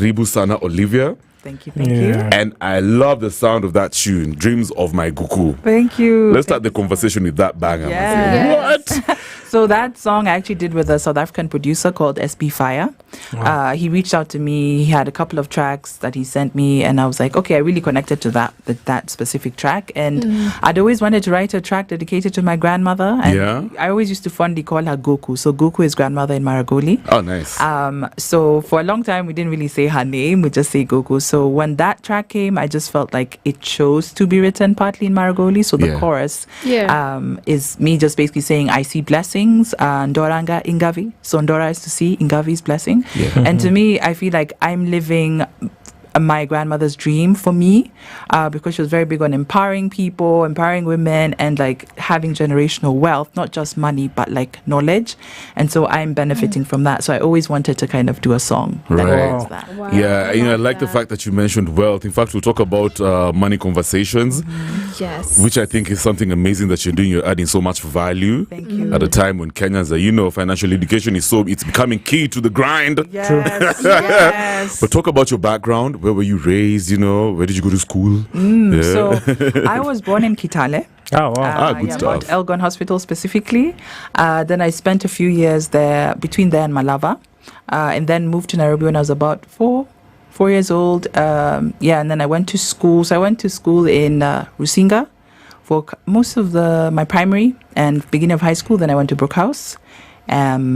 Karibu Sana Olivia. Thank you, thank you. And I love the sound of that tune, Dreams of My Guku. Thank you. Let's start the conversation with that banger. Yes. What? So that song I actually did with a South African producer called SB Fire. Wow. He reached out to me. He had a couple of tracks that he sent me, and I was like, okay, I really connected to that specific track. And I'd always wanted to write a track dedicated to my grandmother. And I always used to fondly call her Goku. So Goku is grandmother in Maragoli. Oh, nice. So for a long time, we didn't really say her name. We just say Goku. So when that track came, I just felt like it chose to be written partly in Maragoli. So the chorus is me just basically saying, I see blessings. Ndoranga Ingavi. So Ndora is to see, Ingavi is blessing. And to me, I feel like I'm living my grandmother's dream for me, because she was very big on empowering people, empowering women, and like having generational wealth, not just money but like knowledge. And so I'm benefiting from that. So I always wanted to kind of do a song that holds that. Wow. Yeah, I like the fact that you mentioned wealth. In fact, we'll talk about money conversations, which I think is something amazing that you're doing. You're adding so much value. Thank you. At a time when Kenyans are, financial education is it's becoming key to the grind. Yes, yes. But talk about your background. Where were you raised? Where did you go to school? So I was born in Kitale. Oh, wow. Good stuff. Mount Elgon Hospital specifically. Then I spent a few years there, between there and Malava, and then moved to Nairobi when I was about 4 years old. And then I went to school. So I went to school in Rusinga for most of my primary and beginning of high school. Then I went to Brookhouse.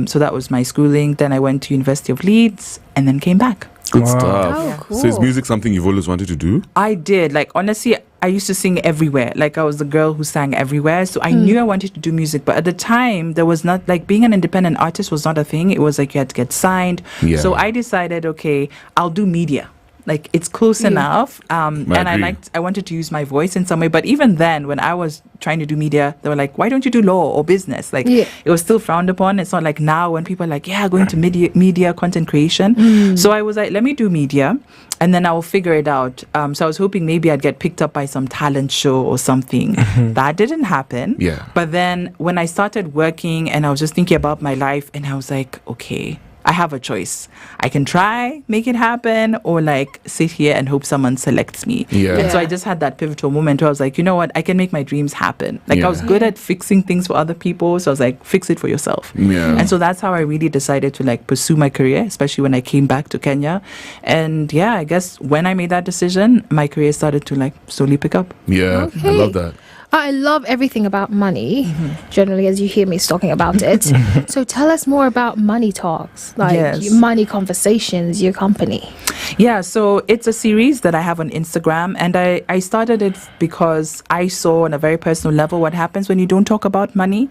So that was my schooling. Then I went to University of Leeds and then came back. Good stuff. Oh, cool. So is music something you've always wanted to do? I did. Like, honestly, I used to sing everywhere. Like, I was the girl who sang everywhere. So I knew I wanted to do music. But at the time, there was not, like, being an independent artist was not a thing. It was like you had to get signed. Yeah. So I decided, okay, I'll do media. Like, it's close enough. And I wanted to use my voice in some way. But even then, when I was trying to do media, they were like, why don't you do law or business? Like, it was still frowned upon. It's not like now when people are like, going to media content creation. So I was like, let me do media and then I'll figure it out. So I was hoping maybe I'd get picked up by some talent show or something. That didn't happen. Yeah. But then when I started working and I was just thinking about my life and I was like, okay, I have a choice. I can try, make it happen, or like sit here and hope someone selects me. And so I just had that pivotal moment where I was like, you know what? I can make my dreams happen. Like I was good at fixing things for other people. So I was like, fix it for yourself. And so that's how I really decided to like pursue my career, especially when I came back to Kenya. And I guess when I made that decision, my career started to like slowly pick up. I love that. I love everything about money, generally, as you hear me talking about it. So tell us more about Money Talks, like money conversations, your company. Yeah, so it's a series that I have on Instagram, and I started it because I saw on a very personal level what happens when you don't talk about money.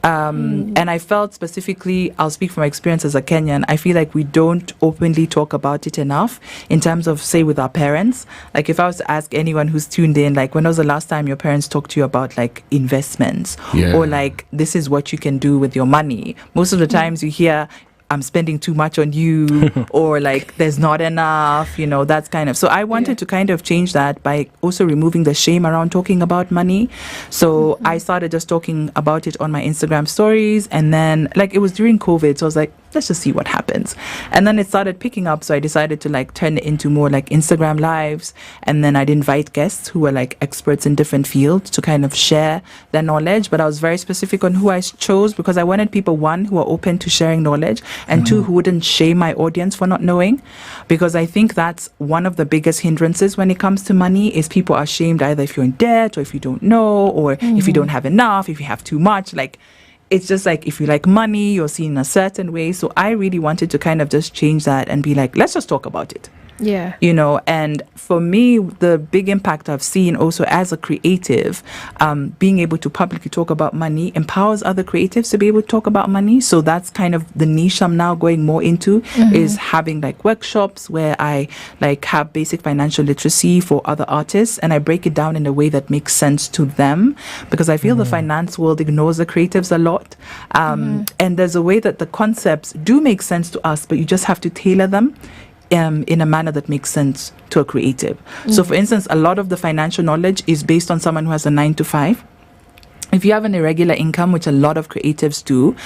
And I felt specifically, I'll speak from my experience as a Kenyan, I feel like we don't openly talk about it enough in terms of, say, with our parents. Like if I was to ask anyone who's tuned in, like when was the last time your parents talked to you about like investments or like this is what you can do with your money? Most of the times you hear, I'm spending too much on you or like there's not enough, that's kind of. So I wanted to kind of change that by also removing the shame around talking about money. So I started just talking about it on my Instagram stories, and then like it was during COVID, so I was like, let's just see what happens. And then it started picking up, so I decided to like turn it into more like Instagram lives, and then I'd invite guests who were like experts in different fields to kind of share their knowledge. But I was very specific on who I chose because I wanted people, one, who are open to sharing knowledge, and two, who wouldn't shame my audience for not knowing, because I think that's one of the biggest hindrances when it comes to money is people are shamed either if you're in debt or if you don't know or if you don't have enough, if you have too much. Like it's just like if you like money, you're seen in a certain way. So I really wanted to kind of just change that and be like, let's just talk about it. Yeah. And for me, the big impact I've seen also as a creative, being able to publicly talk about money empowers other creatives to be able to talk about money. So that's kind of the niche I'm now going more into is having like workshops where I like have basic financial literacy for other artists, and I break it down in a way that makes sense to them, because I feel the finance world ignores the creatives a lot. And there's a way that the concepts do make sense to us, but you just have to tailor them in a manner that makes sense to a creative. So for instance, a lot of the financial knowledge is based on someone who has a 9 to 5. if you have an irregular income, which a lot of creatives do,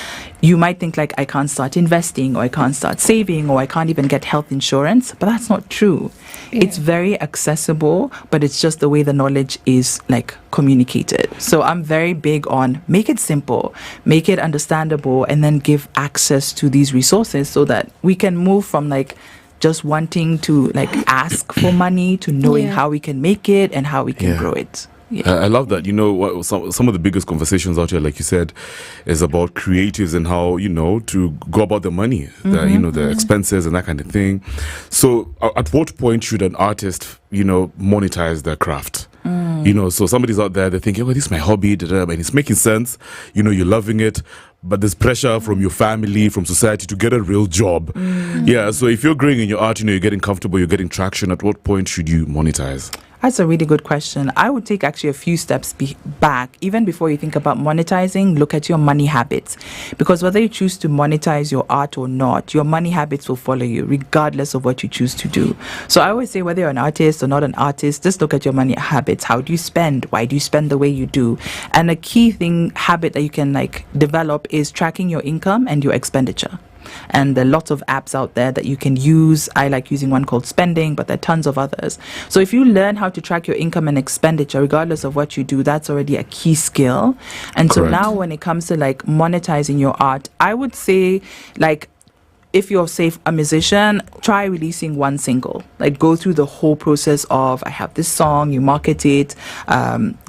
you might think like, I can't start investing, or I can't start saving, or I can't even get health insurance. But that's not true. Yeah. It's very accessible, but it's just the way the knowledge is like communicated. So I'm very big on make it simple, make it understandable, and then give access to these resources so that we can move from like just wanting to like ask for money to knowing how we can make it and how we can grow it. Yeah. I love that. You know, what some of the biggest conversations out here, like you said, is about creatives and how, you know, to go about the money, the expenses and that kind of thing. So at what point should an artist, you know, monetize their craft? You know, so somebody's out there, they're thinking, oh, this is my hobby, and it's making sense. You know, you're loving it, but there's pressure from your family, from society to get a real job. Yeah, so if you're growing in your art, you know, you're getting comfortable, you're getting traction, at what point should you monetize? That's a really good question. I would take actually a few steps back. Even before you think about monetizing, look at your money habits. Because whether you choose to monetize your art or not, your money habits will follow you regardless of what you choose to do. So I always say whether you're an artist or not an artist, just look at your money habits. How do you spend? Why do you spend the way you do? And a key habit that you can like develop is tracking your income and your expenditure. And there are lots of apps out there that you can use. I like using one called Spending, but there are tons of others. So if you learn how to track your income and expenditure, regardless of what you do, that's already a key skill. And so now when it comes to like monetizing your art, I would say like, if you're, say, a musician, try releasing one single. Like, go through the whole process of, I have this song, you market it,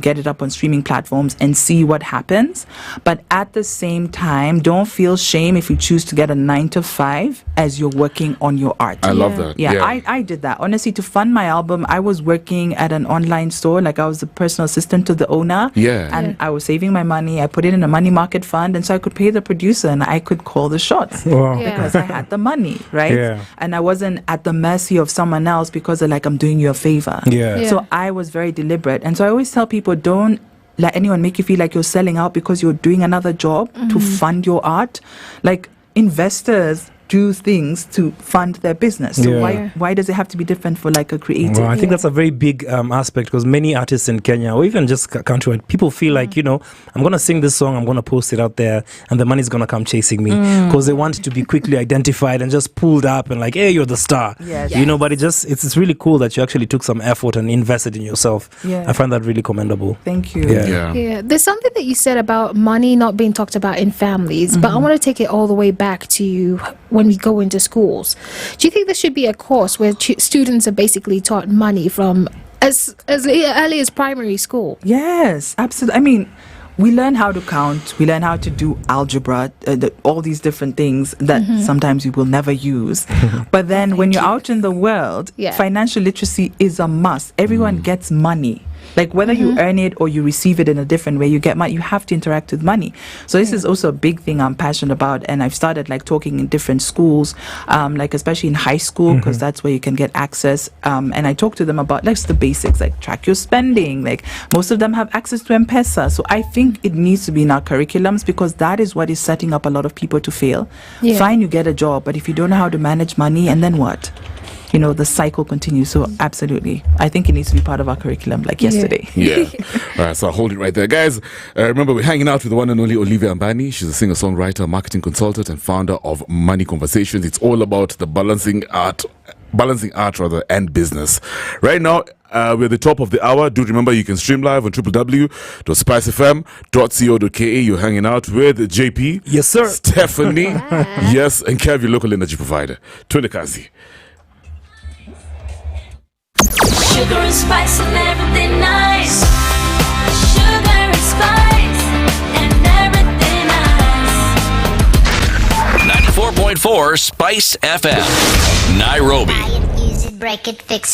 get it up on streaming platforms, and see what happens. But at the same time, don't feel shame if you choose to get a 9-to-5 as you're working on your art. I love that. Yeah, I did that. Honestly, to fund my album, I was working at an online store. Like, I was the personal assistant to the owner. And I was saving my money. I put it in a money market fund, and so I could pay the producer, and I could call the shots. Because I had the money, right? And I wasn't at the mercy of someone else because they're like, I'm doing you a favor. So I was very deliberate. And so I always tell people, don't let anyone make you feel like you're selling out because you're doing another job to fund your art. Like, investors do things to fund their business. So why does it have to be different for like a creative? Well, I think that's a very big aspect, because many artists in Kenya, or even just countrywide, people feel like, you know, I'm going to sing this song, I'm going to post it out there, and the money's going to come chasing me, because they want to be quickly identified and just pulled up and like, hey, you're the star. You know, but it's really cool that you actually took some effort and invested in yourself. I find that really commendable. Thank you. There's something that you said about money not being talked about in families, but I want to take it all the way back to when we go into schools. Do you think there should be a course where students are basically taught money from as early as primary school? Yes, absolutely. I mean, we learn how to count, we learn how to do algebra, all these different things that sometimes we will never use. But then when you're out in the world, financial literacy is a must. Everyone gets money. Like, whether you earn it or you receive it in a different way, you get money. You have to interact with money. So this is also a big thing I'm passionate about. And I've started like talking in different schools, like especially in high school, because that's where you can get access. And I talk to them about like the basics, like track your spending. Like, most of them have access to M-Pesa. So I think it needs to be in our curriculums, because that is what is setting up a lot of people to fail. Fine, you get a job, but if you don't know how to manage money, and then what? You know, the cycle continues. So absolutely, I think it needs to be part of our curriculum, like yesterday. All right, so I'll hold it right there, guys. Remember, we're hanging out with the one and only Olivia Ambani. She's a singer-songwriter, marketing consultant, and founder of Money Conversations. It's all about the balancing art and business. Right now, we're at the top of the hour. Do remember, you can stream live on www.spicefm.co.ke. You're hanging out with JP. Yes, sir. Stephanie. Yes, and Kev, your local energy provider. Twende kazi. Sugar and spice and everything nice. Sugar and spice and everything nice. 94.4 Spice FM, Nairobi. Buy it, use it, break it, fix it.